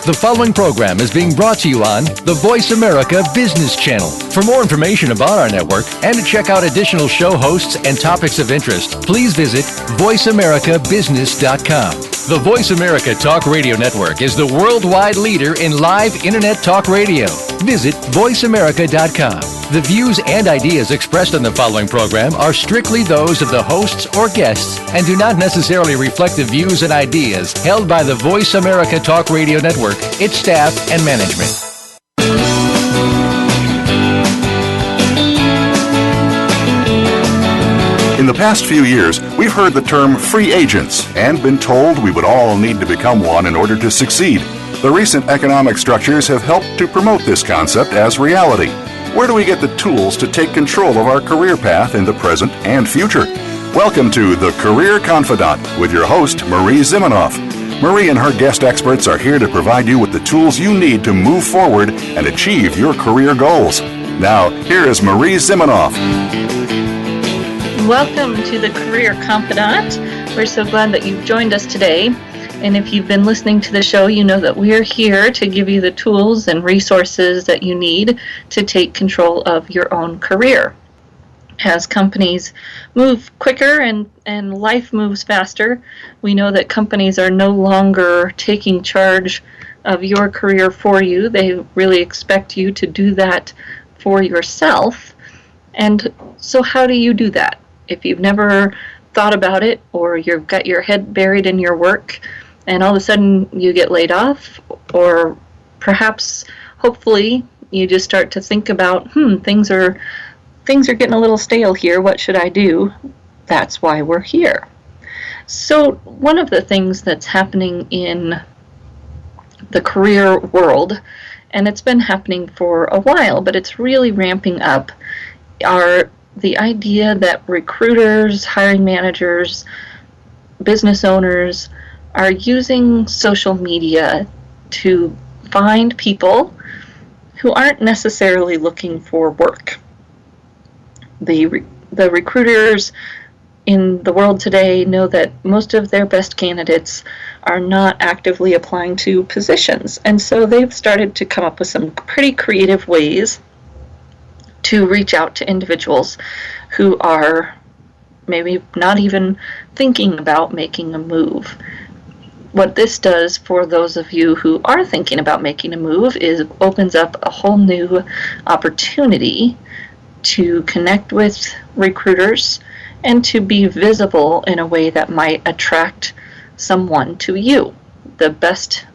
The following program is being brought to you on the Voice America Business Channel. For more information about our network and to check out additional show hosts and topics of interest, please visit voiceamericabusiness.com. The Voice America Talk Radio Network is the worldwide leader in live Internet talk radio. Visit voiceamerica.com. The views and ideas expressed on the following program are strictly those of the hosts or guests and do not necessarily reflect the views and ideas held by the Voice America Talk Radio Network, its staff, and management. In the past few years, we've heard the term free agents and been told we would all need to become one in order to succeed. The recent economic structures have helped to promote this concept as reality. Where do we get the tools to take control of our career path in the present and future? Welcome to The Career Confidant with your host, Marie Zimenoff. Marie and her guest experts are here to provide you with the tools you need to move forward and achieve your career goals. Now, here is Marie Zimenoff. Welcome to The Career Confidant. We're so glad that you've joined us today. And if you've been listening to the show, you know that we're here to give you the tools and resources that you need to take control of your own career. As companies move quicker and life moves faster, we know that companies are no longer taking charge of your career for you. They really expect you to do that for yourself. And so how do you do that? If you've never thought about it, or you've got your head buried in your work, and all of a sudden you get laid off, or perhaps, hopefully, you just start to think about, things are getting a little stale here. What should I do? That's why we're here. So one of the things that's happening in the career world, and it's been happening for a while, but it's really ramping up, are the idea that recruiters, hiring managers, business owners are using social media to find people who aren't necessarily looking for work. The recruiters in the world today know that most of their best candidates are not actively applying to positions, and so they've started to come up with some pretty creative ways to reach out to individuals who are maybe not even thinking about making a move. What this does for those of you who are thinking about making a move is opens up a whole new opportunity to connect with recruiters and to be visible in a way that might attract someone to you. The best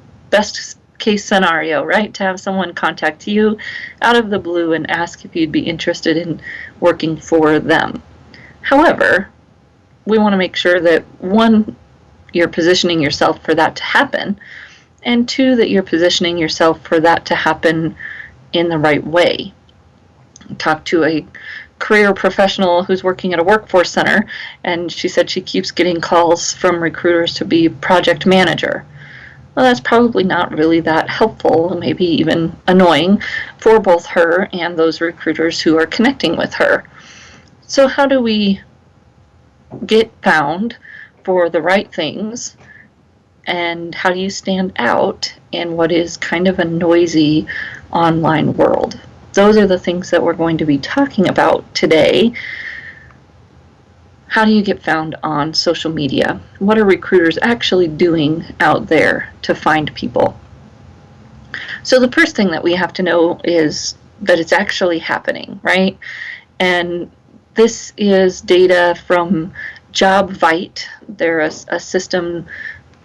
case scenario, right? To have someone contact you out of the blue and ask if you'd be interested in working for them. However, we want to make sure that, one, you're positioning yourself for that to happen, and two, that you're positioning yourself for that to happen in the right way. I talked to a career professional who's working at a workforce center, and she said she keeps getting calls from recruiters to be project manager. Well, that's probably not really that helpful, maybe even annoying for both her and those recruiters who are connecting with her. So how do we get found for the right things, and how do you stand out in what is kind of a noisy online world? Those are the things that we're going to be talking about today. How do you get found on social media? What are recruiters actually doing out there to find people? So the first thing that we have to know is that it's actually happening, right? And this is data from JobVite. They're a system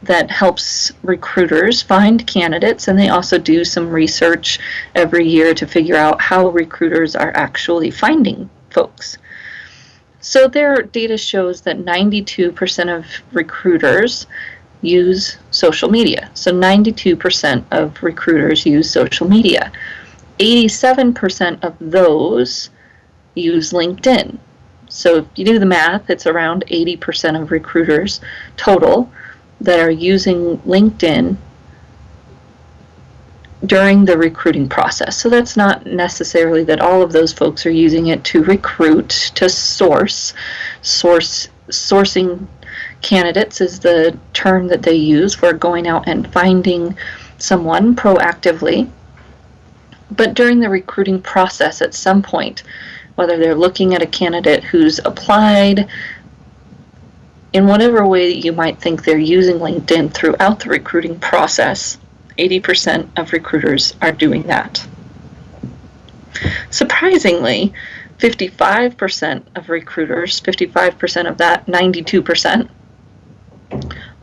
that helps recruiters find candidates, and they also do some research every year to figure out how recruiters are actually finding folks. So their data shows that 92% of recruiters use social media. So 92% of recruiters use social media. 87% of those use LinkedIn. So if you do the math, it's around 80% of recruiters total that are using LinkedIn during the recruiting process. So that's not necessarily that all of those folks are using it to recruit, to sourcing candidates is the term that they use for going out and finding someone proactively, but during the recruiting process at some point, whether they're looking at a candidate who's applied, in whatever way that you might think they're using LinkedIn throughout the recruiting process, 80% of recruiters are doing that. Surprisingly, 55% of recruiters, 55% of that 92%,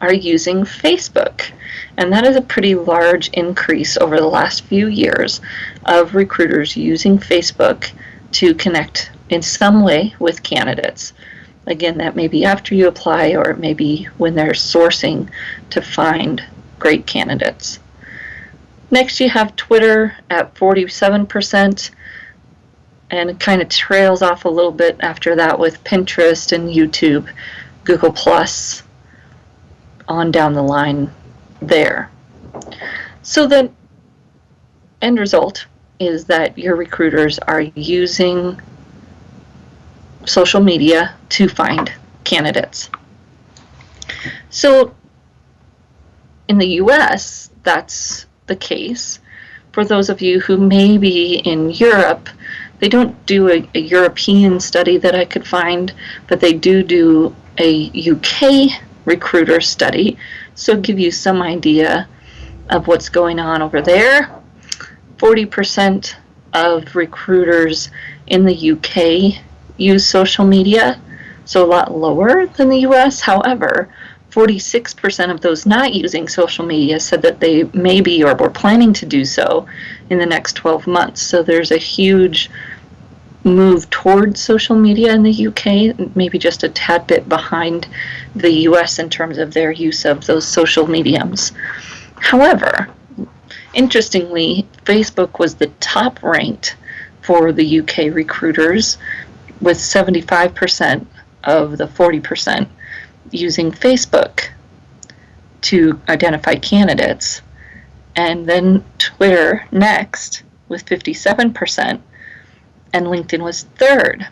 are using Facebook. And that is a pretty large increase over the last few years of recruiters using Facebook to connect in some way with candidates. Again, that may be after you apply, or it may be when they're sourcing to find great candidates. Next, you have Twitter at 47%, and it kind of trails off a little bit after that with Pinterest and YouTube, Google Plus, on down the line there. So the end result is that your recruiters are using social media to find candidates. So in the US, that's the case. For those of you who may be in Europe, they don't do a European study that I could find, but they do a UK recruiter study, so give you some idea of what's going on over there. 40% of recruiters in the UK use social media, so a lot lower than the US. However, 46% of those not using social media said that they may be or were planning to do so in the next 12 months. So there's a huge move towards social media in the UK, maybe just a tad bit behind the US in terms of their use of those social mediums. However, interestingly, Facebook was the top ranked for the UK recruiters, with 75% of the 40% using Facebook to identify candidates. And then Twitter next with 57%, and LinkedIn was third.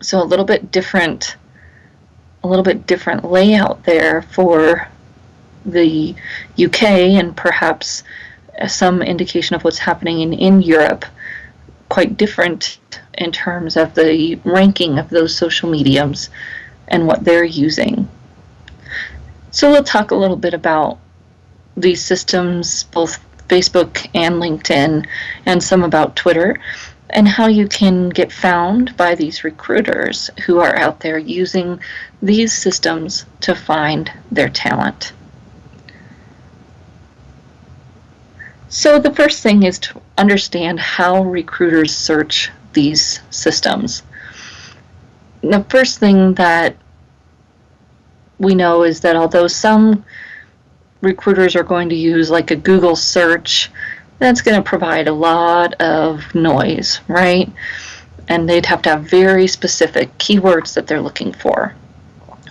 So a little bit different layout there for the UK, and perhaps some indication of what's happening in Europe. Quite different in terms of the ranking of those social mediums and what they're using. So we'll talk a little bit about these systems, both Facebook and LinkedIn, and some about Twitter, and how you can get found by these recruiters who are out there using these systems to find their talent. So the first thing is to understand how recruiters search these systems. The first thing that we know is that although some recruiters are going to use like a Google search, that's going to provide a lot of noise, right? And they'd have to have very specific keywords that they're looking for.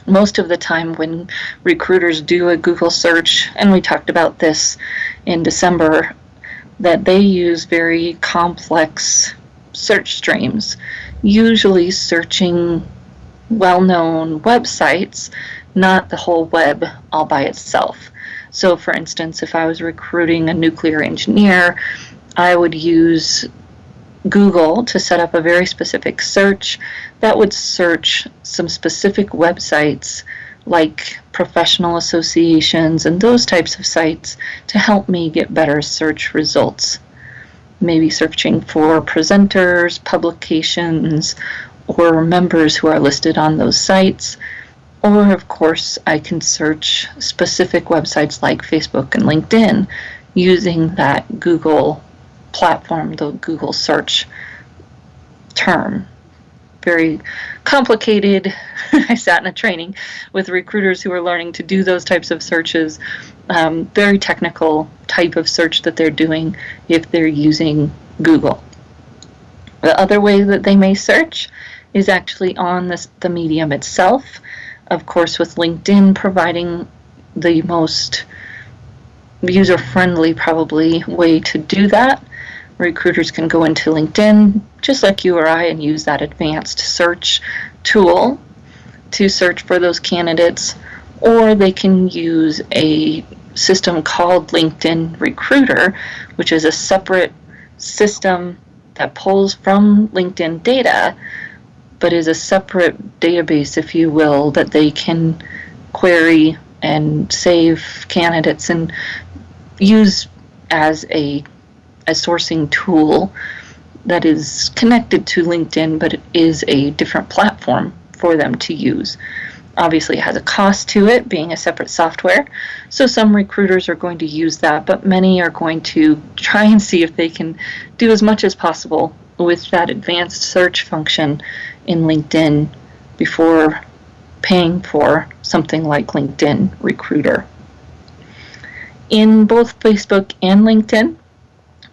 Most of the time when recruiters do a Google search, and we talked about this in December, that they use very complex search streams, usually searching well-known websites, not the whole web all by itself. So for instance, if I was recruiting a nuclear engineer, I would use Google to set up a very specific search that would search some specific websites like professional associations and those types of sites to help me get better search results. Maybe searching for presenters, publications, or members who are listed on those sites. Or, of course, I can search specific websites like Facebook and LinkedIn using that Google platform, the Google search term. Very complicated. I sat in a training with recruiters who are learning to do those types of searches. Very technical type of search that they're doing if they're using Google. The other way that they may search is actually on the medium itself. Of course, with LinkedIn providing the most user-friendly probably way to do that. Recruiters can go into LinkedIn just like you or I and use that advanced search tool to search for those candidates, or they can use a system called LinkedIn Recruiter, which is a separate system that pulls from LinkedIn data, but is a separate database, if you will, that they can query and save candidates and use as a sourcing tool that is connected to LinkedIn, but it is a different platform for them to use. Obviously, it has a cost to it, being a separate software, so some recruiters are going to use that, but many are going to try and see if they can do as much as possible with that advanced search function in LinkedIn before paying for something like LinkedIn Recruiter. In both Facebook and LinkedIn,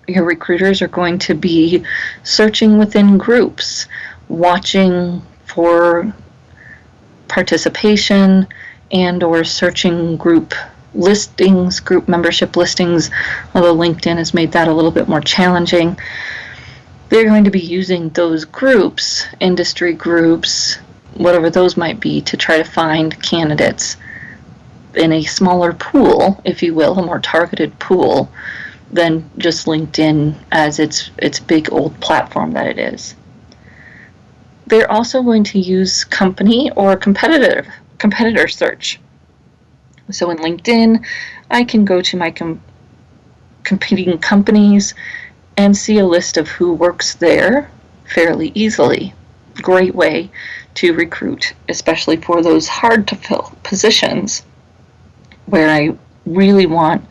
your recruiters are going to be searching within groups, watching for participation, and or searching group listings, group membership listings, although LinkedIn has made that a little bit more challenging. They're going to be using those groups, industry groups, whatever those might be, to try to find candidates in a smaller pool, if you will, a more targeted pool than just LinkedIn as its big old platform that it is. They're also going to use company or competitor search. So in LinkedIn, I can go to my competing companies and see a list of who works there fairly easily. Great way to recruit, especially for those hard to fill positions where I really want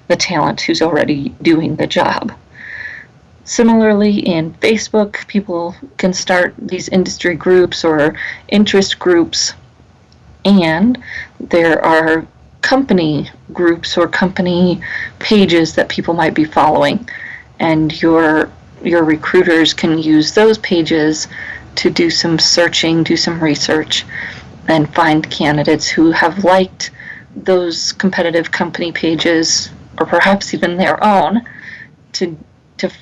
the talent who's already doing the job. Similarly, in Facebook, people can start these industry groups or interest groups, and there are company groups or company pages that people might be following, and your recruiters can use those pages to do some searching, do some research, and find candidates who have liked those competitive company pages, or perhaps even their own, to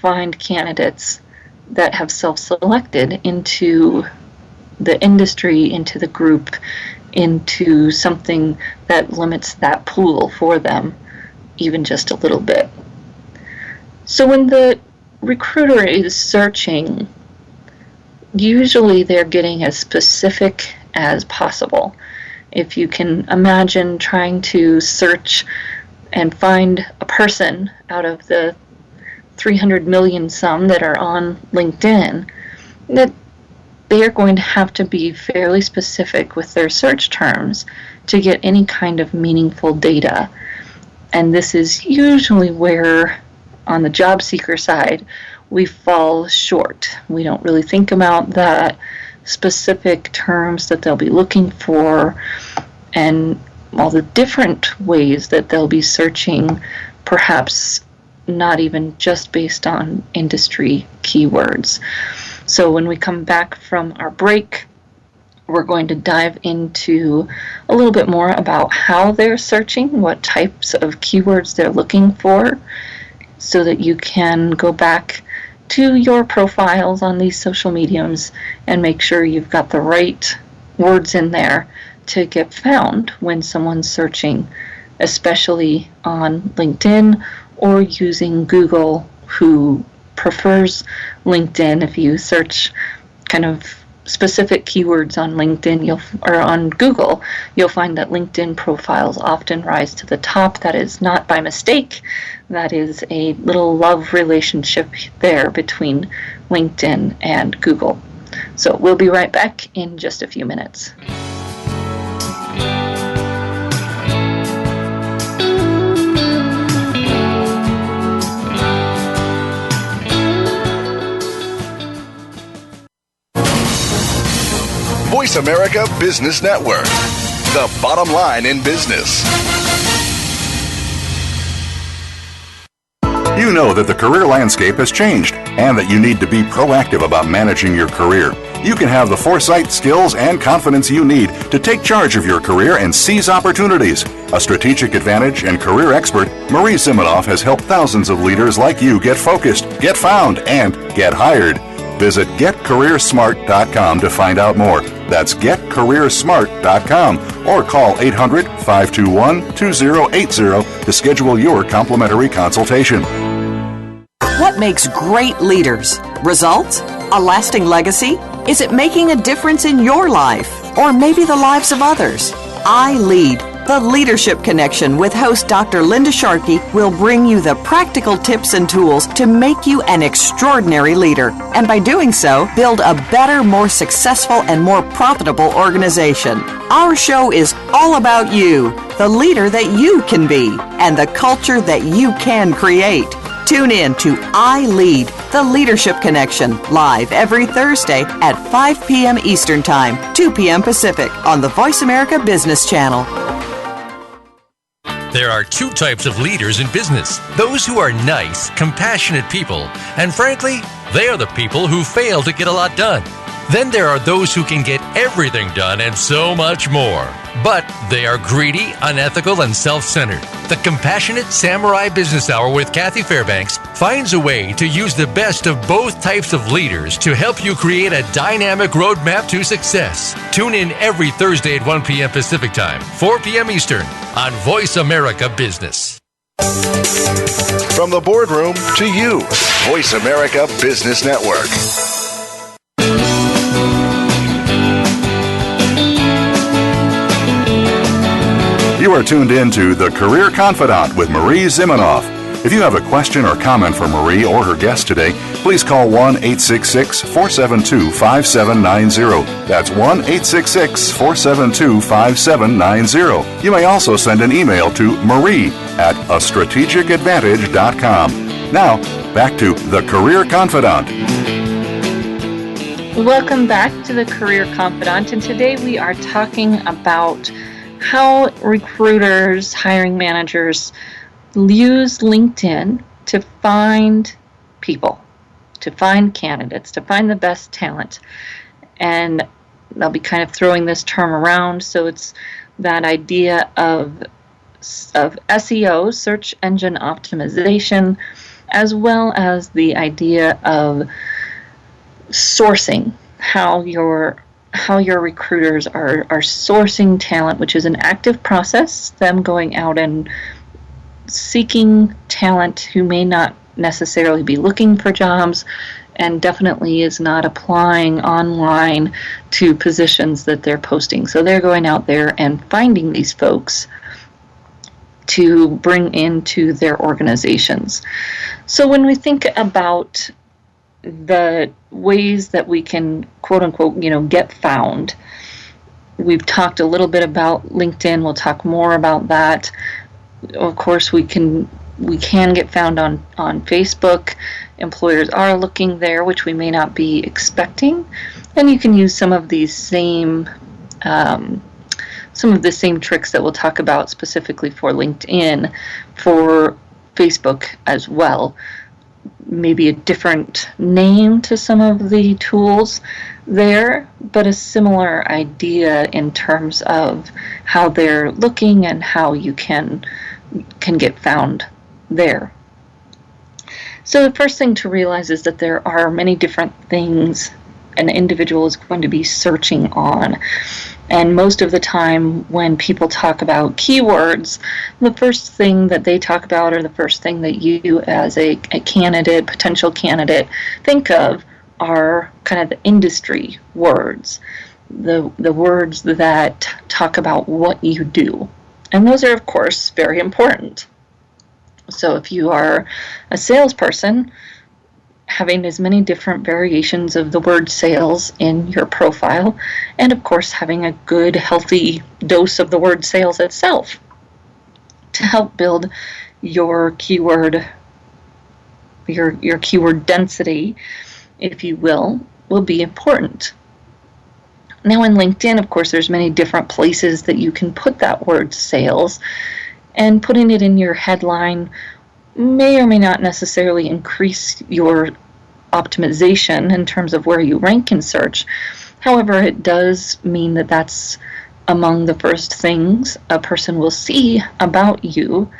find candidates that have self-selected into the industry, into the group, into something that limits that pool for them even just a little bit. So when the recruiter is searching, usually they're getting as specific as possible. If you can imagine trying to search and find a person out of the 300 million some that are on LinkedIn, that they are going to have to be fairly specific with their search terms to get any kind of meaningful data. And this is usually where, on the job seeker side, we fall short. We don't really think about that specific terms that they'll be looking for and all the different ways that they'll be searching, perhaps not even just based on industry keywords. So when we come back from our break, we're going to dive into a little bit more about how they're searching, what types of keywords they're looking for, so that you can go back to your profiles on these social mediums and make sure you've got the right words in there to get found when someone's searching, especially on LinkedIn or using Google, who prefers LinkedIn. If you search kind of specific keywords on LinkedIn or on Google, you'll find that LinkedIn profiles often rise to the top. That is not by mistake. That is a little love relationship there between LinkedIn and Google. So we'll be right back in just a few minutes. Voice America Business Network, the bottom line in business. You know that the career landscape has changed and that you need to be proactive about managing your career. You can have the foresight, skills, and confidence you need to take charge of your career and seize opportunities. A strategic advantage and career expert, Marie Zimenoff has helped thousands of leaders like you get focused, get found, and get hired. Visit getcareersmart.com to find out more. That's getcareersmart.com or call 800-521-2080 to schedule your complimentary consultation. What makes great leaders? Results? A lasting legacy? Is it making a difference in your life? Or maybe the lives of others? I Lead, the Leadership Connection with host Dr. Linda Sharkey will bring you the practical tips and tools to make you an extraordinary leader. And by doing so, build a better, more successful, and more profitable organization. Our show is all about you, the leader that you can be, and the culture that you can create. Tune in to I Lead, the Leadership Connection, live every Thursday at 5 p.m. Eastern Time, 2 p.m. Pacific, on the Voice America Business Channel. There are two types of leaders in business. Those who are nice, compassionate people, and frankly, they are the people who fail to get a lot done. Then there are those who can get everything done and so much more. But they are greedy, unethical, and self-centered. The Compassionate Samurai Business Hour with Kathy Fairbanks finds a way to use the best of both types of leaders to help you create a dynamic roadmap to success. Tune in every Thursday at 1 p.m. Pacific Time, 4 p.m. Eastern on Voice America Business. From the boardroom to you, Voice America Business Network. You are tuned in to The Career Confidante with Marie Zimenoff. If you have a question or comment for Marie or her guest today, please call 1-866-472-5790. That's 1-866-472-5790. You may also send an email to marie@astrategicadvantage.com. Now, back to The Career Confidante. Welcome back to The Career Confidante, and today we are talking about how recruiters, hiring managers use LinkedIn to find people, to find candidates, to find the best talent. And I'll be kind of throwing this term around, so it's that idea of SEO, search engine optimization, as well as the idea of sourcing, how your recruiters are sourcing talent, which is an active process, them going out and seeking talent who may not necessarily be looking for jobs and definitely is not applying online to positions that they're posting. So they're going out there and finding these folks to bring into their organizations. So when we think about the ways that we can, quote unquote, get found, we've talked a little bit about LinkedIn. We'll talk more about that. Of course, we can get found on Facebook. Employers are looking there, which we may not be expecting, and you can use some of the same tricks that we'll talk about specifically for LinkedIn for Facebook as well. Maybe a different name to some of the tools there, but a similar idea in terms of how they're looking and how you can get found there. So the first thing to realize is that there are many different things an individual is going to be searching on. And most of the time when people talk about keywords, the first thing that they talk about, or the first thing that you as a candidate, potential candidate, think of are kind of the industry words, the words that talk about what you do. And those are, of course, very important. So if you are a salesperson, having as many different variations of the word sales in your profile, and of course having a good, healthy dose of the word sales itself to help build your keyword, your keyword density, if you will be important. Now in LinkedIn, of course, there's many different places that you can put that word sales, and putting it in your headline may or may not necessarily increase your optimization in terms of where you rank in search. However, it does mean that that's among the first things a person will see about you,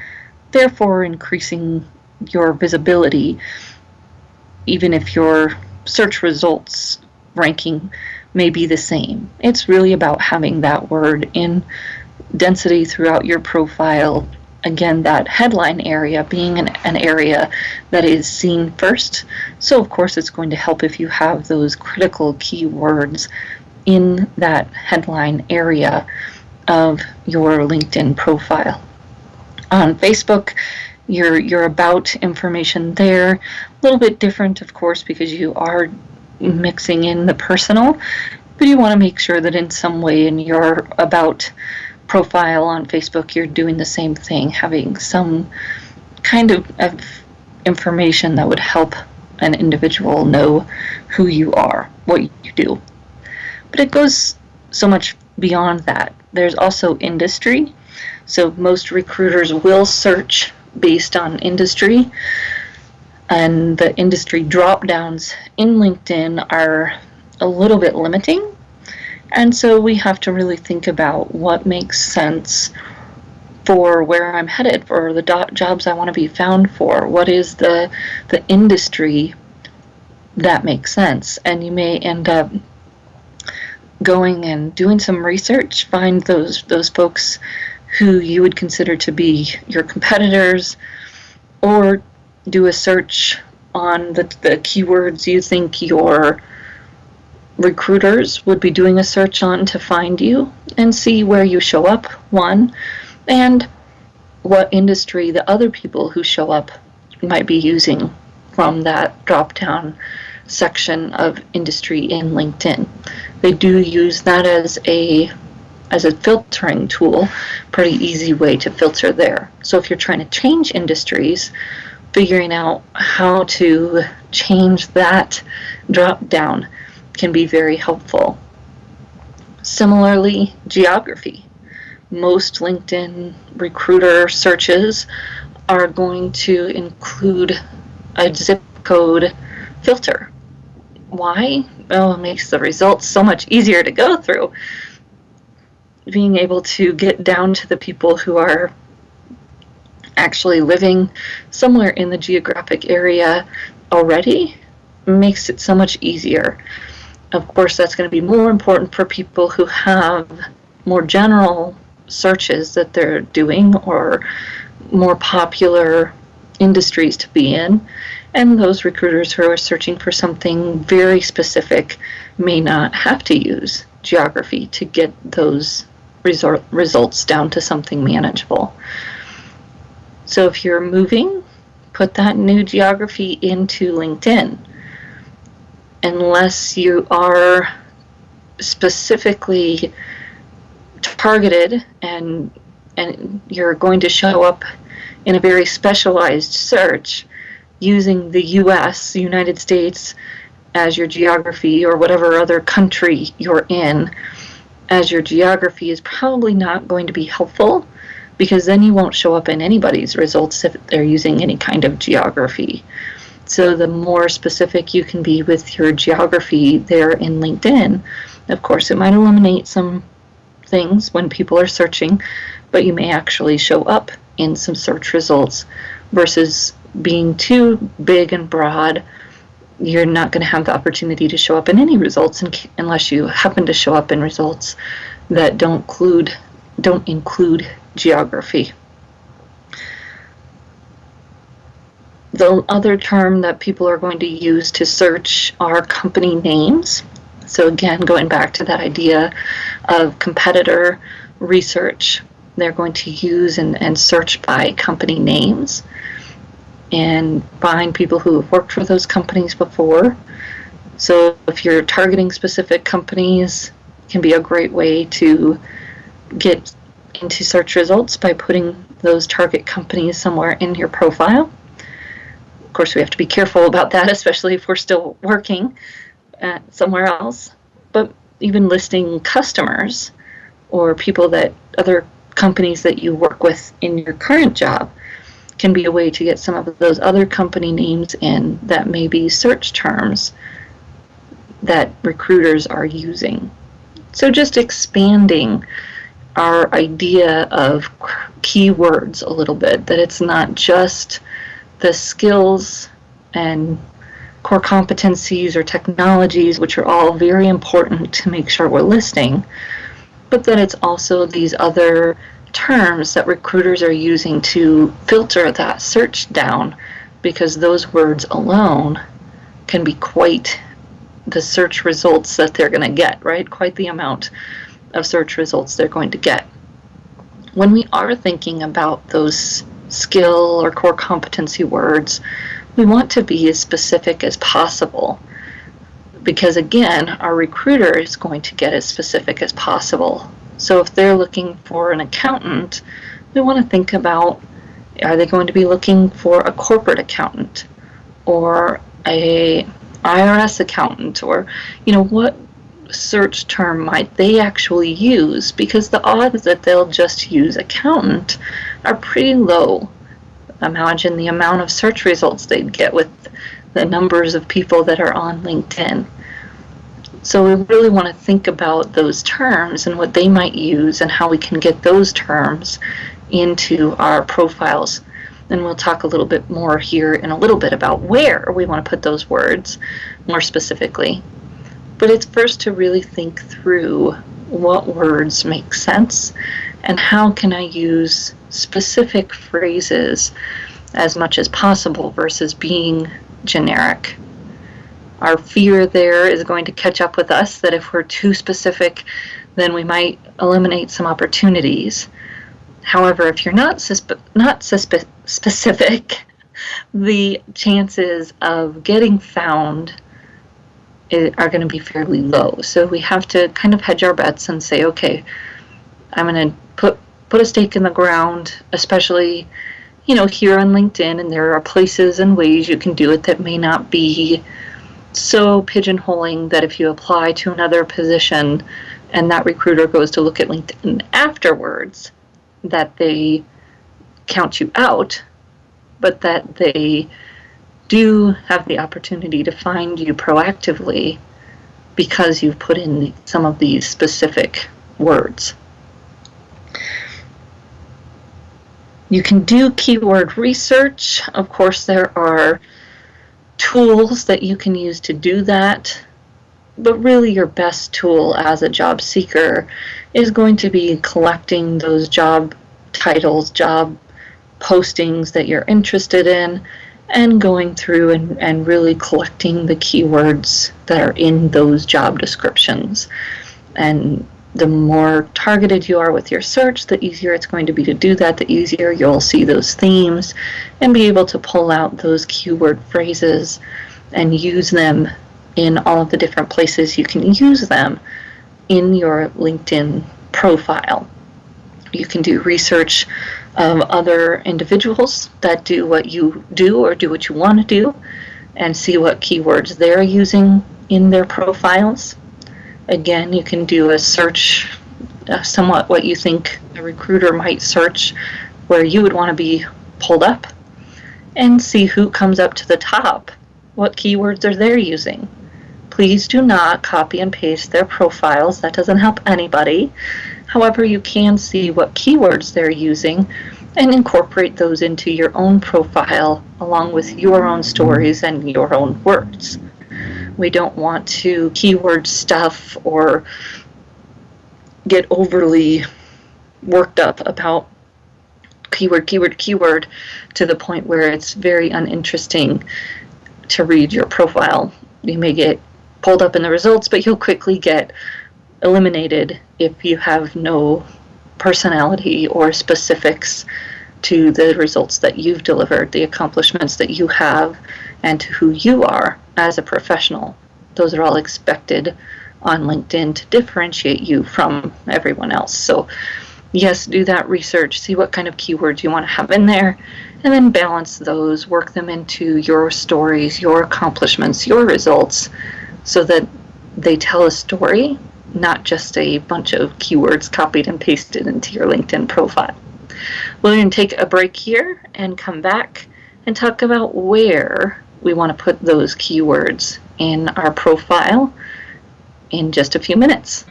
therefore increasing your visibility, even if you're search results ranking may be the same. It's really about having that word in density throughout your profile. Again, that headline area being an area that is seen first. So of course it's going to help if you have those critical keywords in that headline area of your LinkedIn profile. On Facebook, your about information there, a little bit different, of course, because you are mixing in the personal, but you want to make sure that in some way in your about profile on Facebook, you're doing the same thing, having some kind of information that would help an individual know who you are, what you do. But it goes so much beyond that. There's also industry. So most recruiters will search based on industry, and the industry drop-downs in LinkedIn are a little bit limiting. And so we have to really think about what makes sense for where I'm headed, for the jobs I want to be found for. What is the industry that makes sense? And you may end up going and doing some research, find those folks who you would consider to be your competitors, or do a search on the keywords you think your recruiters would be doing a search on to find you, and see where you show up, one, and what industry the other people who show up might be using from that drop-down section of industry in LinkedIn. They do use that as a filtering tool, pretty easy way to filter there. So if you're trying to change industries, figuring out how to change that drop-down can be very helpful. Similarly, geography. Most LinkedIn recruiter searches are going to include a zip code filter. Why? Oh, it makes the results so much easier to go through. Being able to get down to the people who are actually living somewhere in the geographic area already makes it so much easier. Of course, that's going to be more important for people who have more general searches that they're doing, or more popular industries to be in. And those recruiters who are searching for something very specific may not have to use geography to get those results down to something manageable. So if you're moving, put that new geography into LinkedIn. Unless you are specifically targeted and you're going to show up in a very specialized search using the US, the United States, as your geography, or whatever other country you're in as your geography, is probably not going to be helpful, because then you won't show up in anybody's results if they're using any kind of geography. So the more specific you can be with your geography there in LinkedIn, of course it might eliminate some things when people are searching, but you may actually show up in some search results, versus being too big and broad. You're not going to have the opportunity to show up in any results unless you happen to show up in results that don't include geography. The other term that people are going to use to search are company names. So again, going back to that idea of competitor research, they're going to use and search by company names and find people who have worked for those companies before. So if you're targeting specific companies, it can be a great way to get into search results by putting those target companies somewhere in your profile. Of course, we have to be careful about that, especially if we're still working somewhere else. But even listing customers or people that other companies that you work with in your current job can be a way to get some of those other company names in that may be search terms that recruiters are using. So just expanding our idea of keywords a little bit, that it's not just the skills and core competencies or technologies, which are all very important to make sure we're listing, but then it's also these other terms that recruiters are using to filter that search down, because those words alone can be quite the search results that they're going to get, right? Quite the amount of search results they're going to get. When we are thinking about those skill or core competency words, we want to be as specific as possible, because again, our recruiter is going to get as specific as possible. So if they're looking for an accountant, we want to think about, are they going to be looking for a corporate accountant or a IRS accountant, or what search term might they actually use, because the odds that they'll just use accountant are pretty low. Imagine the amount of search results they'd get with the numbers of people that are on LinkedIn. So we really want to think about those terms and what they might use and how we can get those terms into our profiles. And we'll talk a little bit more here in a little bit about where we want to put those words more specifically. But it's first to really think through what words make sense and how can I use specific phrases as much as possible versus being generic. Our fear there is going to catch up with us, that if we're too specific, then we might eliminate some opportunities. However, if you're not specific, the chances of getting found are going to be fairly low. So we have to kind of hedge our bets and say, okay, I'm going to put a stake in the ground, especially, here on LinkedIn, and there are places and ways you can do it that may not be so pigeonholing that if you apply to another position and that recruiter goes to look at LinkedIn afterwards, that they count you out, but that they do have the opportunity to find you proactively because you've put in some of these specific words. You can do keyword research. Of course, there are tools that you can use to do that, but really your best tool as a job seeker is going to be collecting those job titles, job postings that you're interested in, and going through and really collecting the keywords that are in those job descriptions. And the more targeted you are with your search, the easier it's going to be to do that, the easier you'll see those themes and be able to pull out those keyword phrases and use them in all of the different places you can use them in your LinkedIn profile. You can do research of other individuals that do what you do or do what you want to do and see what keywords they're using in their profiles. Again, you can do a search, somewhat what you think a recruiter might search, where you would want to be pulled up, and see who comes up to the top, what keywords are they using. Please do not copy and paste their profiles. That doesn't help anybody. However, you can see what keywords they're using and incorporate those into your own profile along with your own stories and your own words. We don't want to keyword stuff or get overly worked up about keyword to the point where it's very uninteresting to read your profile. You may get pulled up in the results, but you'll quickly get eliminated if you have no personality or specifics to the results that you've delivered, the accomplishments that you have, and to who you are as a professional. Those are all expected on LinkedIn to differentiate you from everyone else. So yes, do that research, see what kind of keywords you want to have in there, and then balance those, work them into your stories, your accomplishments, your results, so that they tell a story, not just a bunch of keywords copied and pasted into your LinkedIn profile. We're going to take a break here and come back and talk about where we want to put those keywords in our profile in just a few minutes.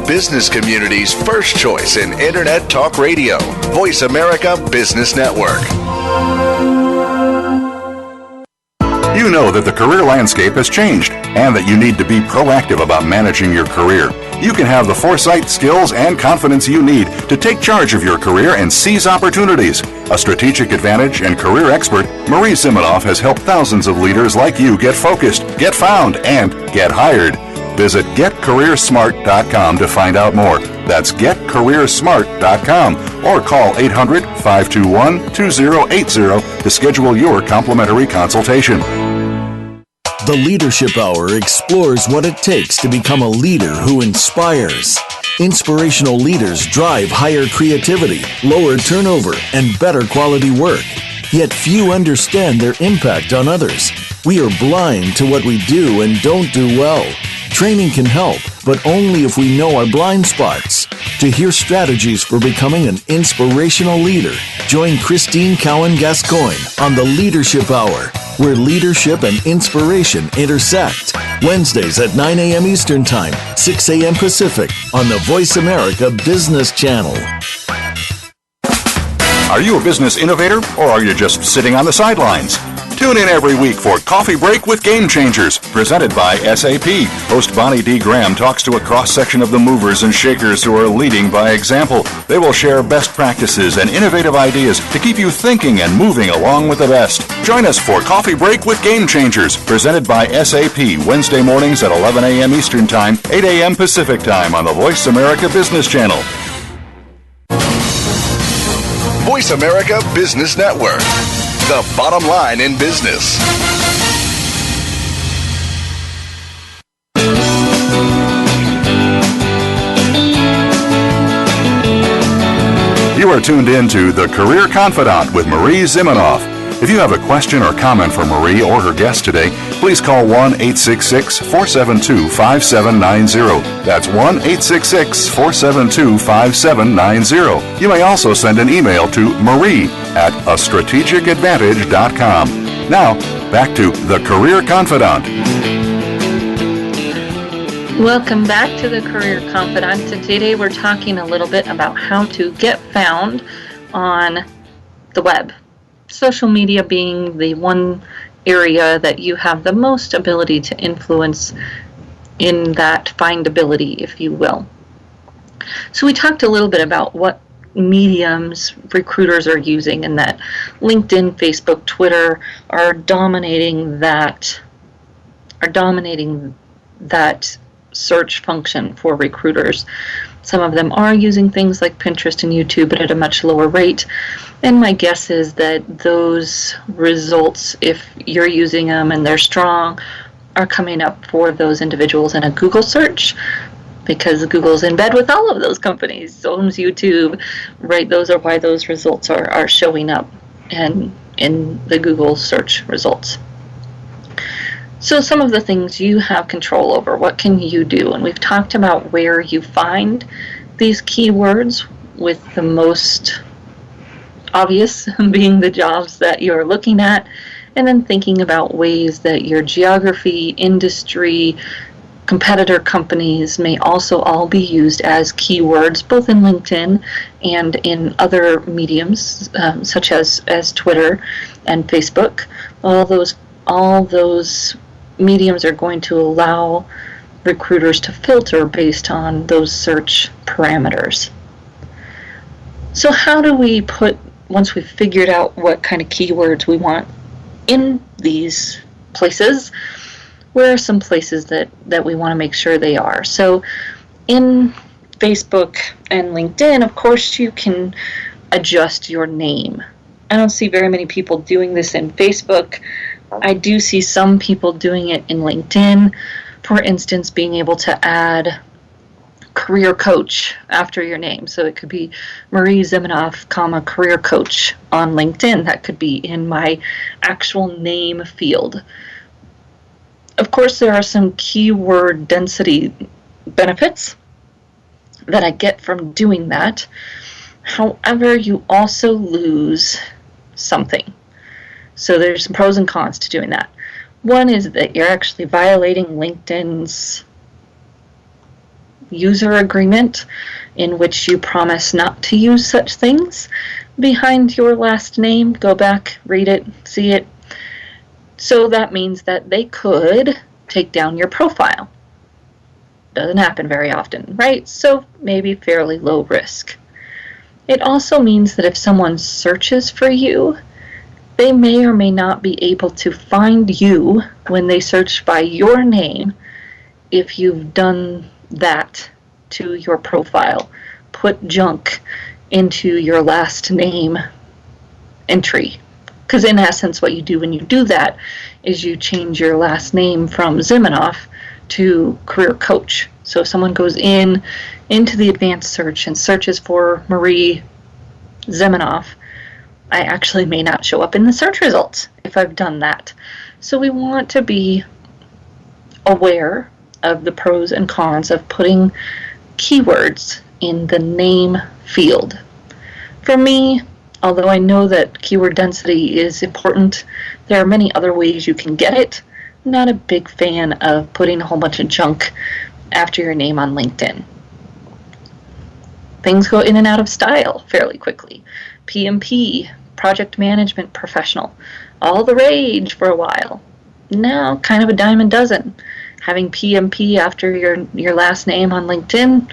business community's first choice in Internet Talk Radio, Voice America Business Network. You know that the career landscape has changed and that you need to be proactive about managing your career. You can have the foresight, skills, and confidence you need to take charge of your career and seize opportunities. A strategic advantage and career expert, Marie Zimenoff has helped thousands of leaders like you get focused, get found, and get hired. Visit getcareersmart.com to find out more. That's getcareersmart.com or call 800-521-2080 to schedule your complimentary consultation. The Leadership Hour explores what it takes to become a leader who inspires. Inspirational leaders drive higher creativity, lower turnover, and better quality work. Yet few understand their impact on others. We are blind to what we do and don't do well. Training can help, but only if we know our blind spots. To hear strategies for becoming an inspirational leader, join Christine Cowan-Gascoigne on the Leadership Hour, where leadership and inspiration intersect. Wednesdays at 9 a.m. Eastern Time, 6 a.m. Pacific, on the Voice America Business Channel. Are you a business innovator, or are you just sitting on the sidelines? Tune in every week for Coffee Break with Game Changers, presented by SAP. Host Bonnie D. Graham talks to a cross-section of the movers and shakers who are leading by example. They will share best practices and innovative ideas to keep you thinking and moving along with the best. Join us for Coffee Break with Game Changers, presented by SAP, Wednesday mornings at 11 a.m. Eastern Time, 8 a.m. Pacific Time on the Voice America Business Channel. Voice America Business Network, the bottom line in business. You are tuned in to The Career Confidante with Marie Zimenoff. If you have a question or comment for Marie or her guest today, please call 1-866-472-5790. That's 1-866-472-5790. You may also send an email to marie@astrategicadvantage.com. Now, back to The Career Confidante. Welcome back to the Career Confidante. Today we're talking a little bit about how to get found on the web. Social media being the one area that you have the most ability to influence in that findability, if you will. So we talked a little bit about what mediums recruiters are using, and that LinkedIn, Facebook, Twitter are dominating that search function for recruiters. Some of them are using things like Pinterest and YouTube, but at a much lower rate. And my guess is that those results, if you're using them and they're strong, are coming up for those individuals in a Google search, because Google's in bed with all of those companies. So owns YouTube, right? Those are why those results are showing up and in the Google search results. So some of the things you have control over, what can you do? And we've talked about where you find these keywords, with the most obvious being the jobs that you're looking at, and then thinking about ways that your geography, industry, competitor companies may also all be used as keywords, both in LinkedIn and in other mediums, such as Twitter and Facebook. All those mediums are going to allow recruiters to filter based on those search parameters. So how do we once we've figured out what kind of keywords we want in these places, where are some places that we want to make sure they are? So in Facebook and LinkedIn, of course, you can adjust your name. I don't see very many people doing this in Facebook. I do see some people doing it in LinkedIn. For instance, being able to add career coach after your name. So it could be Marie Zimenoff, career coach on LinkedIn. That could be in my actual name field. Of course, there are some keyword density benefits that I get from doing that. However, you also lose something. So there's some pros and cons to doing that. One is that you're actually violating LinkedIn's user agreement in which you promise not to use such things behind your last name. Go back, read it, see it. So that means that they could take down your profile. Doesn't happen very often, right? So maybe fairly low risk. It also means that if someone searches for you, they may or may not be able to find you when they search by your name if you've done that to your profile. Put junk into your last name entry. Because in essence, what you do when you do that is you change your last name from Zimenoff to career coach. So if someone goes into the advanced search and searches for Marie Zimenoff, I actually may not show up in the search results if I've done that. So we want to be aware of the pros and cons of putting keywords in the name field. For me, although I know that keyword density is important, there are many other ways you can get it. I'm not a big fan of putting a whole bunch of junk after your name on LinkedIn. Things go in and out of style fairly quickly. PMP, project management professional, all the rage for a while. Now, kind of a dime a dozen. Having PMP after your last name on LinkedIn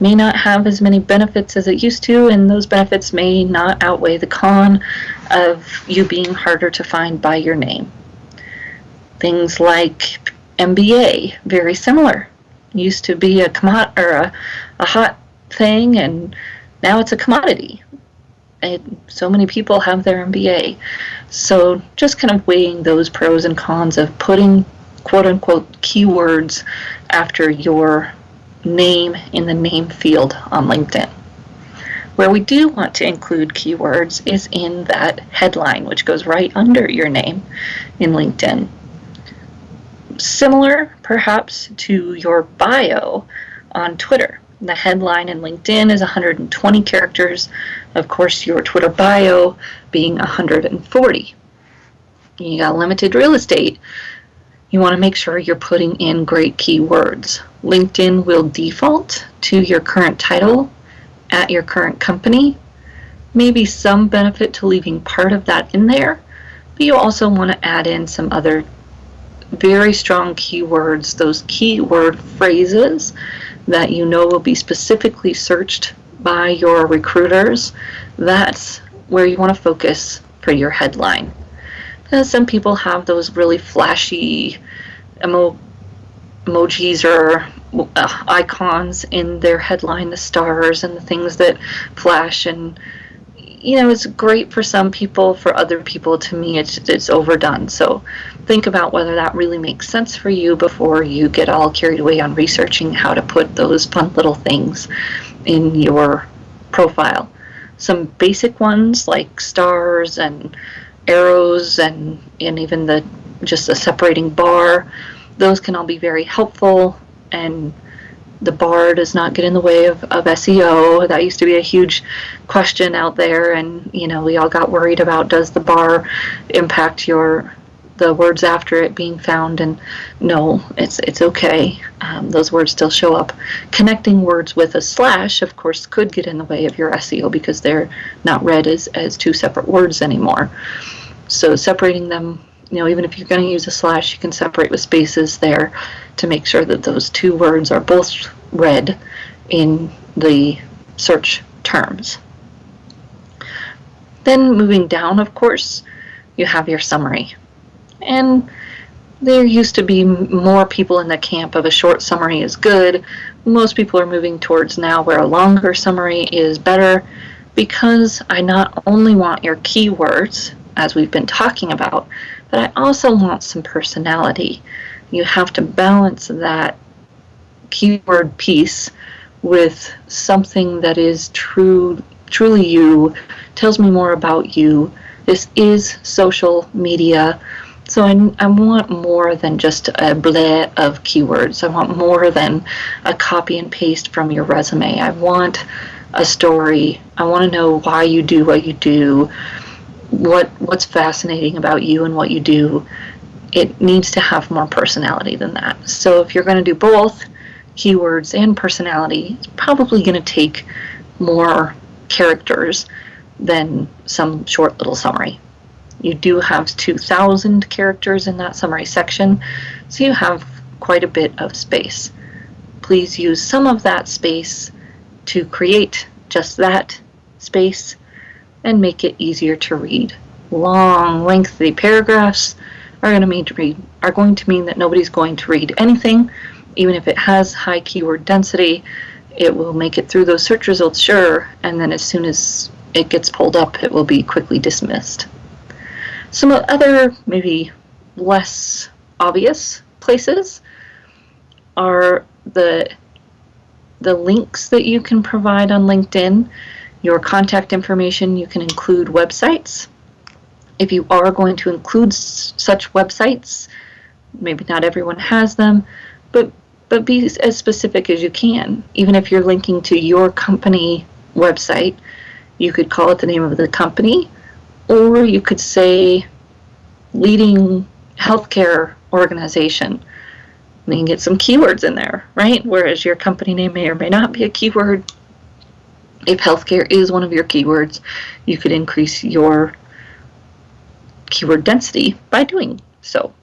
may not have as many benefits as it used to, and those benefits may not outweigh the con of you being harder to find by your name. Things like MBA, very similar. Used to be a hot thing, and now it's a commodity. So many people have their MBA. So just kind of weighing those pros and cons of putting quote-unquote keywords after your name in the name field on LinkedIn. Where we do want to include keywords is in that headline, which goes right under your name in LinkedIn. Similar, perhaps, to your bio on Twitter. The headline in LinkedIn is 120 characters. Of course, your Twitter bio being 140. You got limited real estate. You want to make sure you're putting in great keywords. LinkedIn will default to your current title at your current company. Maybe some benefit to leaving part of that in there, but you also want to add in some other very strong keywords, those keyword phrases that you know will be specifically searched by your recruiters. That's where you want to focus for your headline. Some people have those really flashy emojis or icons in their headline, the stars and the things that flash, and it's great for some people. For other people, to me, it's overdone. So think about whether that really makes sense for you before you get all carried away on researching how to put those fun little things in your profile. Some basic ones like stars and arrows and even just a separating bar, those can all be very helpful, and the bar does not get in the way of SEO. That used to be a huge question out there, and we all got worried about, does the bar impact the words after it being found? And no, it's okay. Those words still show up. Connecting words with a slash, of course, could get in the way of your SEO because they're not read as two separate words anymore. So separating them, even if you're going to use a slash, you can separate with spaces there to make sure that those two words are both read in the search terms. Then moving down, of course, you have your summary. And there used to be more people in the camp of a short summary is good. Most people are moving towards now where a longer summary is better, because I not only want your keywords, as we've been talking about, but I also want some personality. You have to balance that keyword piece with something that is truly you, tells me more about you. This is social media, so I want more than just a bleh of keywords. I want more than a copy and paste from your resume. I want a story. I want to know why you do what you do, what's fascinating about you and what you do. It needs to have more personality than that. So if you're going to do both, keywords and personality, it's probably going to take more characters than some short little summary. You do have 2,000 characters in that summary section, so you have quite a bit of space. Please use some of that space to create just that space and make it easier to read. Long, lengthy paragraphs are going to mean that nobody's going to read anything. Even if it has high keyword density, it will make it through those search results, sure, and then as soon as it gets pulled up, it will be quickly dismissed. Some other maybe less obvious places are the links that you can provide on LinkedIn, your contact information. You can include websites. If you are going to include such websites, maybe not everyone has them, but be as specific as you can. Even if you're linking to your company website, you could call it the name of the company, or you could say leading healthcare organization. You can get some keywords in there, right? Whereas your company name may or may not be a keyword. If healthcare is one of your keywords, you could increase your keyword density by doing so.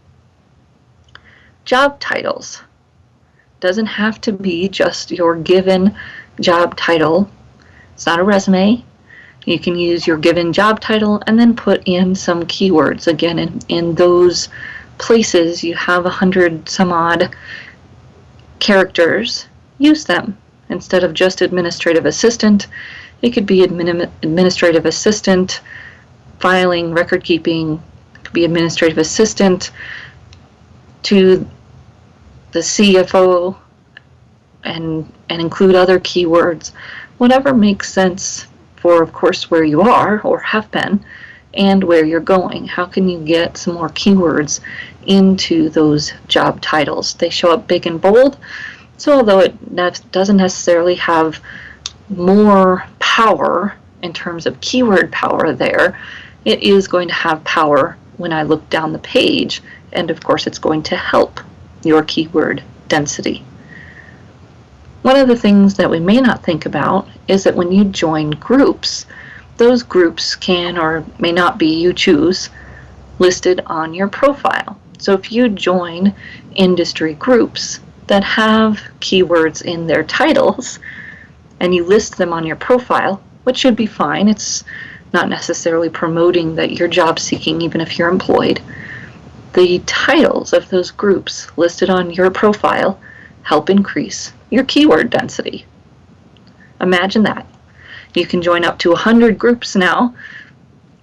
Job titles. Doesn't have to be just your given job title. It's not a resume. You can use your given job title and then put in some keywords. Again, in those places you have 100 some odd characters, use them. Instead of just administrative assistant, it could be administrative assistant, filing, record keeping. It could be administrative assistant to the CFO, and include other keywords. Whatever makes sense for, of course, where you are or have been and where you're going. How can you get some more keywords into those job titles? They show up big and bold, so although it doesn't necessarily have more power in terms of keyword power there, it is going to have power when I look down the page, and of course it's going to help your keyword density. One of the things that we may not think about is that when you join groups, those groups can or may not be, you choose, listed on your profile. So if you join industry groups that have keywords in their titles and you list them on your profile, which should be fine, it's not necessarily promoting that you're job seeking even if you're employed, the titles of those groups listed on your profile help increase your keyword density. Imagine that. You can join up to 100 groups now,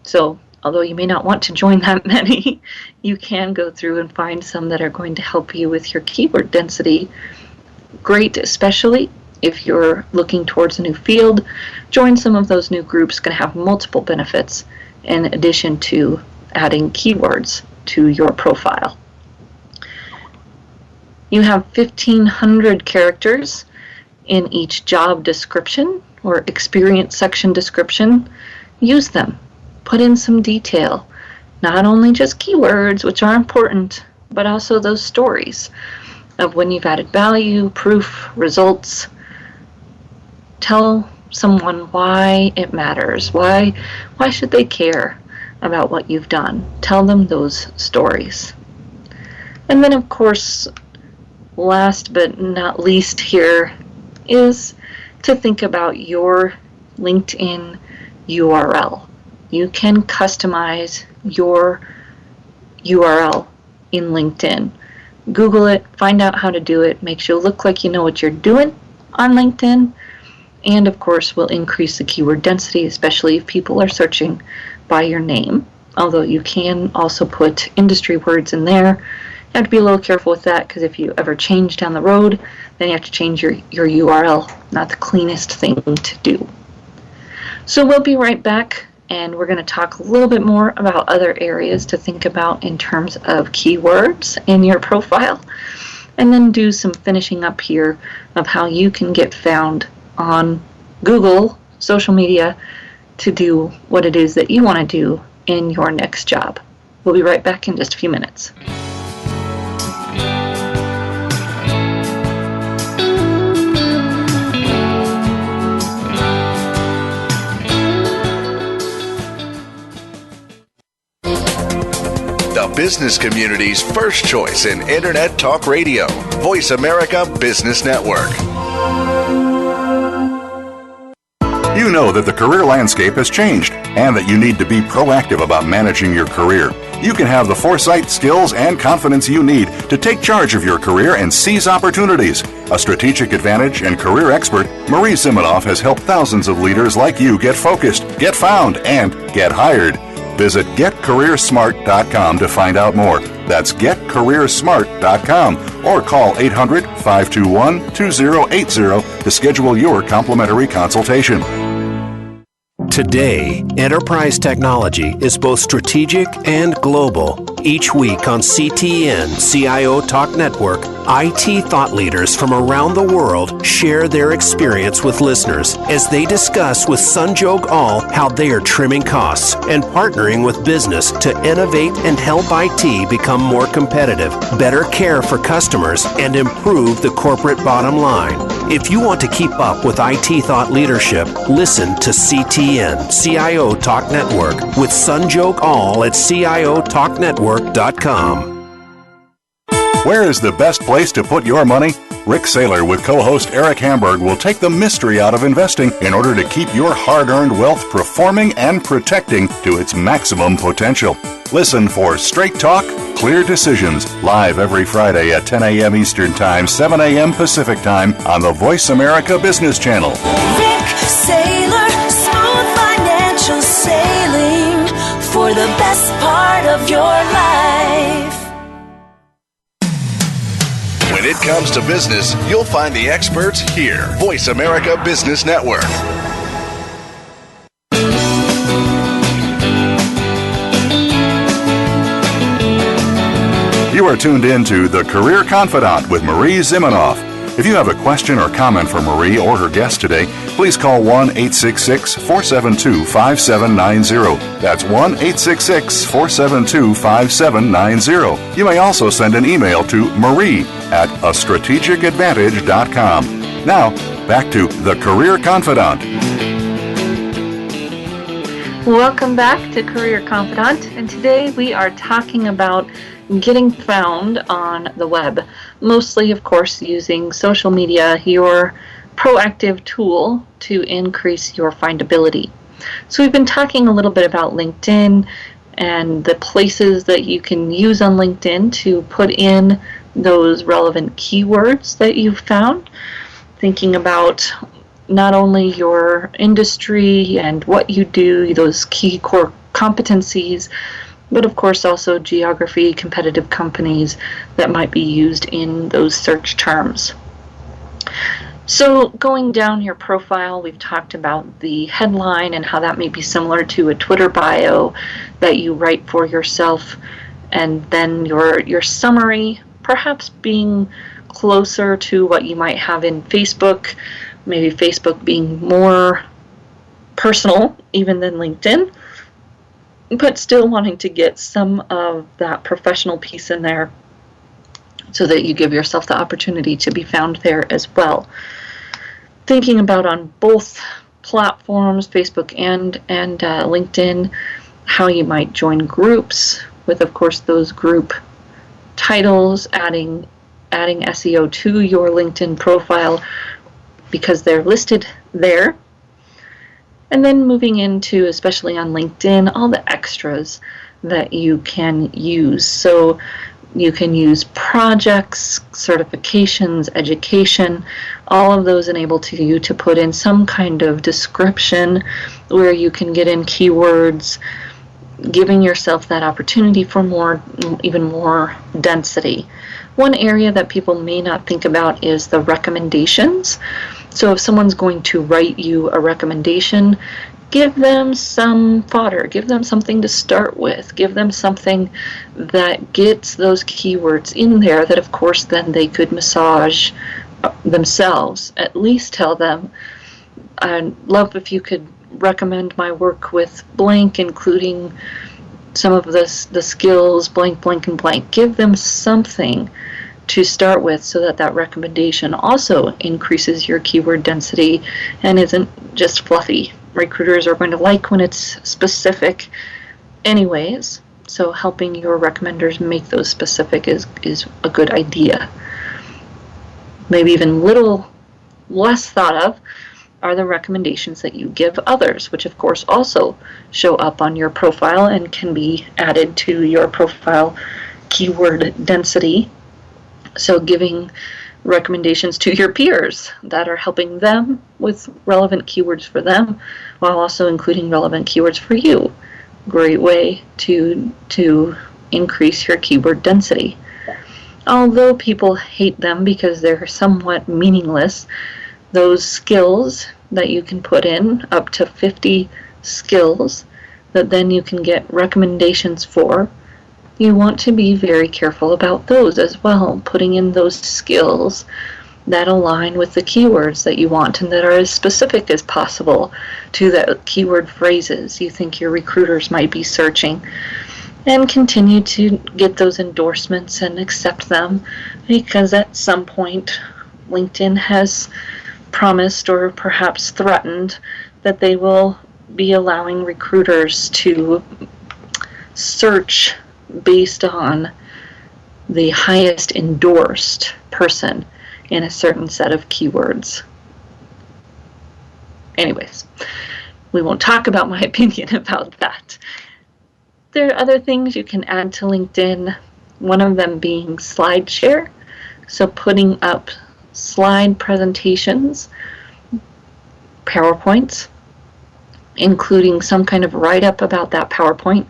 so although you may not want to join that many, you can go through and find some that are going to help you with your keyword density. Great, especially if you're looking towards a new field. Join some of those new groups. Going to have multiple benefits in addition to adding keywords to your profile. You have 1,500 characters in each job description or experience section description. Use them. Put in some detail. Not only just keywords, which are important, but also those stories of when you've added value, proof, results. Tell someone why it matters. Why should they care about what you've done? Tell them those stories. And then, of course, last but not least here is to think about your LinkedIn URL. You can customize your URL in LinkedIn. Google it, find out how to do it, makes you look like you know what you're doing on LinkedIn, and of course will increase the keyword density, especially if people are searching by your name, although you can also put industry words in there. You have to be a little careful with that, because if you ever change down the road, then you have to change your URL. Not the cleanest thing to do. So we'll be right back, and we're going to talk a little bit more about other areas to think about in terms of keywords in your profile, and then do some finishing up here of how you can get found on Google, social media, to do what it is that you want to do in your next job. We'll be right back in just a few minutes. business community's first choice in Internet Talk Radio, Voice America Business Network. You know that the career landscape has changed and that you need to be proactive about managing your career. You can have the foresight, skills, and confidence you need to take charge of your career and seize opportunities. A strategic advantage and career expert, Marie Zimenoff has helped thousands of leaders like you get focused, get found, and get hired. Visit getcareersmart.com to find out more. That's getcareersmart.com or call 800-521-2080 to schedule your complimentary consultation. Today, enterprise technology is both strategic and global. Each week on CTN CIO Talk Network, IT thought leaders from around the world share their experience with listeners as they discuss with Sanjog Aul how they are trimming costs and partnering with business to innovate and help IT become more competitive, better care for customers, and improve the corporate bottom line. If you want to keep up with IT thought leadership, listen to CTN CIO Talk Network with Sanjog Aul at CIOTalkNetwork.com. Where is the best place to put your money? Rick Saylor with co-host Eric Hamburg will take the mystery out of investing in order to keep your hard-earned wealth performing and protecting to its maximum potential. Listen for Straight Talk, Clear Decisions, live every Friday at 10 a.m. Eastern Time, 7 a.m. Pacific Time on the Voice America Business Channel. Rick Saylor, smooth financial sailing for the best part of your life. When it comes to business, you'll find the experts here. Voice America Business Network. You are tuned in to The Career Confidant with Marie Zimenoff. If you have a question or comment for Marie or her guest today, please call 1-866-472-5790. That's 1-866-472-5790. You may also send an email to marie@astrategicadvantage.com. Now, back to The Career Confidant. Welcome back to Career Confidant, and today we are talking about getting found on the web, mostly, of course, using social media, your proactive tool to increase your findability. So we've been talking a little bit about LinkedIn and the places that you can use on LinkedIn to put in those relevant keywords that you've found, thinking about not only your industry and what you do, those key core competencies, but of course also geography, competitive companies that might be used in those search terms. So going down your profile, we've talked about the headline and how that may be similar to a Twitter bio that you write for yourself, and then your summary perhaps being closer to what you might have in Facebook, maybe Facebook being more personal even than LinkedIn, but still wanting to get some of that professional piece in there so that you give yourself the opportunity to be found there as well. Thinking about on both platforms, Facebook and LinkedIn, how you might join groups with, of course, those group titles, adding SEO to your LinkedIn profile because they're listed there. And then moving into, especially on LinkedIn, all the extras that you can use. So you can use projects, certifications, education, all of those enable to you to put in some kind of description where you can get in keywords, giving yourself that opportunity for even more density. One area that people may not think about is the recommendations. So if someone's going to write you a recommendation, give them some fodder, give them something to start with, give them something that gets those keywords in there that, of course, then they could massage themselves. At least tell them, I'd love if you could recommend my work with blank, including some of the skills, blank, blank, and blank. Give them something to start with so that recommendation also increases your keyword density and isn't just fluffy. Recruiters are going to like when it's specific anyways. So helping your recommenders make those specific is a good idea. Maybe even little less thought of are the recommendations that you give others, which of course also show up on your profile and can be added to your profile keyword density. So giving recommendations to your peers that are helping them with relevant keywords for them, while also including relevant keywords for you. Great way to increase your keyword density. Although people hate them because they're somewhat meaningless, those skills that you can put in, up to 50 skills, that then you can get recommendations for, you want to be very careful about those as well, putting in those skills that align with the keywords that you want and that are as specific as possible to the keyword phrases you think your recruiters might be searching. And continue to get those endorsements and accept them, because at some point LinkedIn has promised or perhaps threatened that they will be allowing recruiters to search based on the highest endorsed person in a certain set of keywords. Anyways, we won't talk about my opinion about that. There are other things you can add to LinkedIn, one of them being slide share. So putting up slide presentations, PowerPoints, including some kind of write-up about that PowerPoint.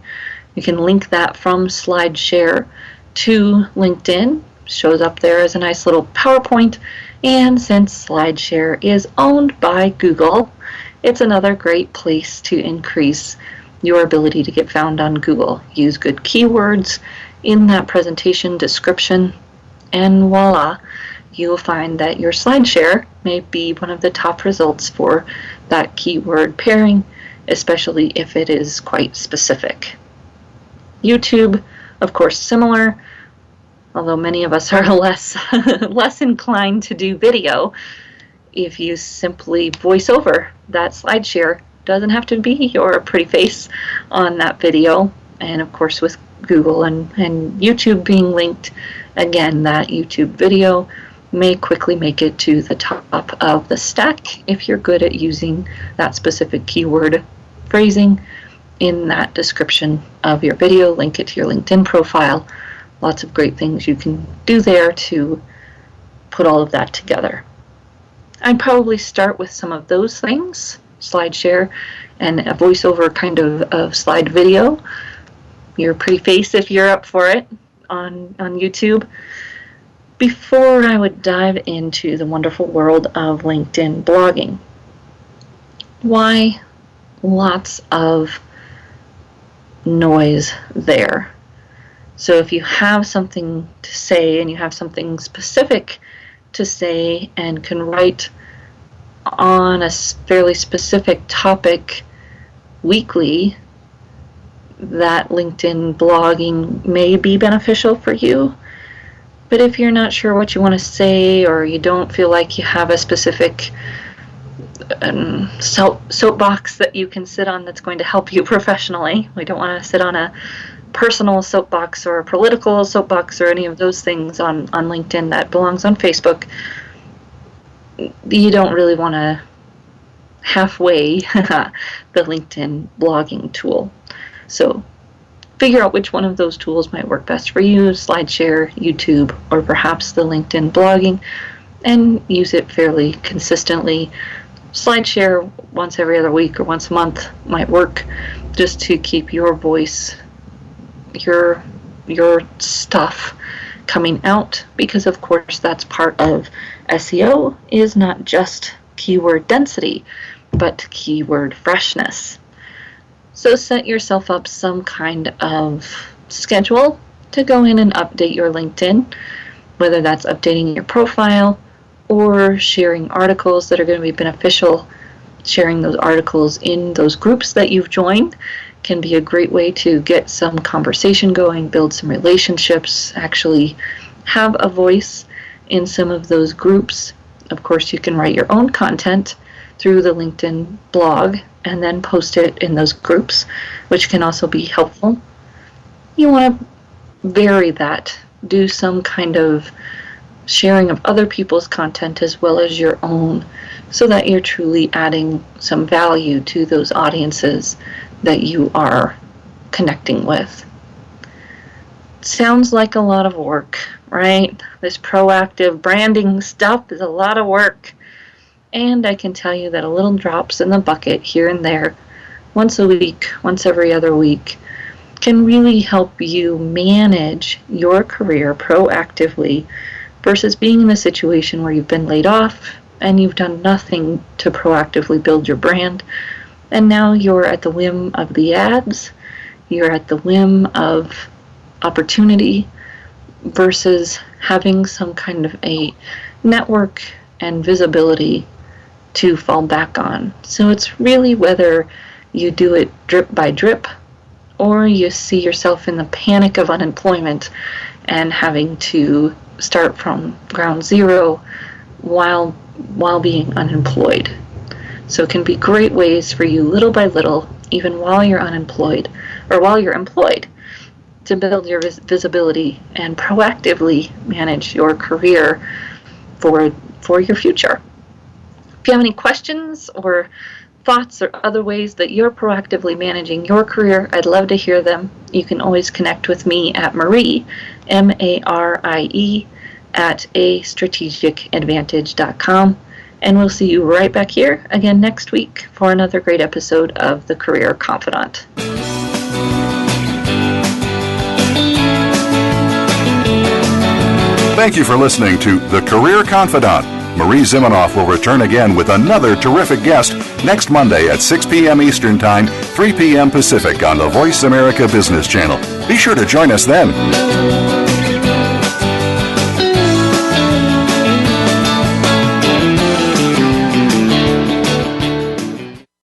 You can link that from SlideShare to LinkedIn. Shows up there as a nice little PowerPoint. And since SlideShare is owned by Google, it's another great place to increase your ability to get found on Google. Use good keywords in that presentation description, and voila, you'll find that your SlideShare may be one of the top results for that keyword pairing, especially if it is quite specific. YouTube, of course, similar, although many of us are less inclined to do video. If you simply voice over that SlideShare, doesn't have to be your pretty face on that video. And of course, with Google and YouTube being linked, again, that YouTube video may quickly make it to the top of the stack if you're good at using that specific keyword phrasing in that description of your video. Link it to your LinkedIn profile. Lots of great things you can do there to put all of that together. I'd probably start with some of those things, SlideShare and a voiceover kind of slide video. Your pretty face if you're up for it on YouTube. Before I would dive into the wonderful world of LinkedIn blogging. Why lots of noise there? So if you have something to say and you have something specific to say and can write on a fairly specific topic weekly, that LinkedIn blogging may be beneficial for you. But if you're not sure what you want to say, or you don't feel like you have a specific soapbox that you can sit on that's going to help you professionally, we don't want to sit on a personal soapbox or a political soapbox or any of those things on LinkedIn that belongs on Facebook, you don't really want to halfway the LinkedIn blogging tool. So figure out which one of those tools might work best for you, SlideShare, YouTube, or perhaps the LinkedIn blogging, and use it fairly consistently. SlideShare once every other week or once a month might work, just to keep your voice, your stuff coming out, because of course that's part of SEO, is not just keyword density, but keyword freshness. So set yourself up some kind of schedule to go in and update your LinkedIn, whether that's updating your profile or sharing articles that are going to be beneficial. Sharing those articles in those groups that you've joined can be a great way to get some conversation going, build some relationships, actually have a voice in some of those groups. Of course, you can write your own content through the LinkedIn blog and then post it in those groups, which can also be helpful. you want to vary that. Do some kind of sharing of other people's content as well as your own, so that you're truly adding some value to those audiences that you are connecting with. Sounds like a lot of work, right? This proactive branding stuff is a lot of work. And I can tell you that a little drops in the bucket here and there, once a week, once every other week, can really help you manage your career proactively versus being in a situation where you've been laid off and you've done nothing to proactively build your brand, and now you're at the whim of the ads, you're at the whim of opportunity, versus having some kind of a network and visibility to fall back on. So it's really whether you do it drip by drip, or you see yourself in the panic of unemployment and having to start from ground zero while being unemployed. So it can be great ways for you, little by little, even while you're unemployed or while you're employed, to build your visibility and proactively manage your career for your future. If you have any questions or thoughts or other ways that you're proactively managing your career, I'd love to hear them. You can always connect with me at Marie, Marie, at astrategicadvantage.com. And we'll see you right back here again next week for another great episode of The Career Confidant. Thank you for listening to The Career Confidant. Marie Zimenoff will return again with another terrific guest next Monday at 6 p.m. Eastern Time, 3 p.m. Pacific on the Voice America Business Channel. Be sure to join us then.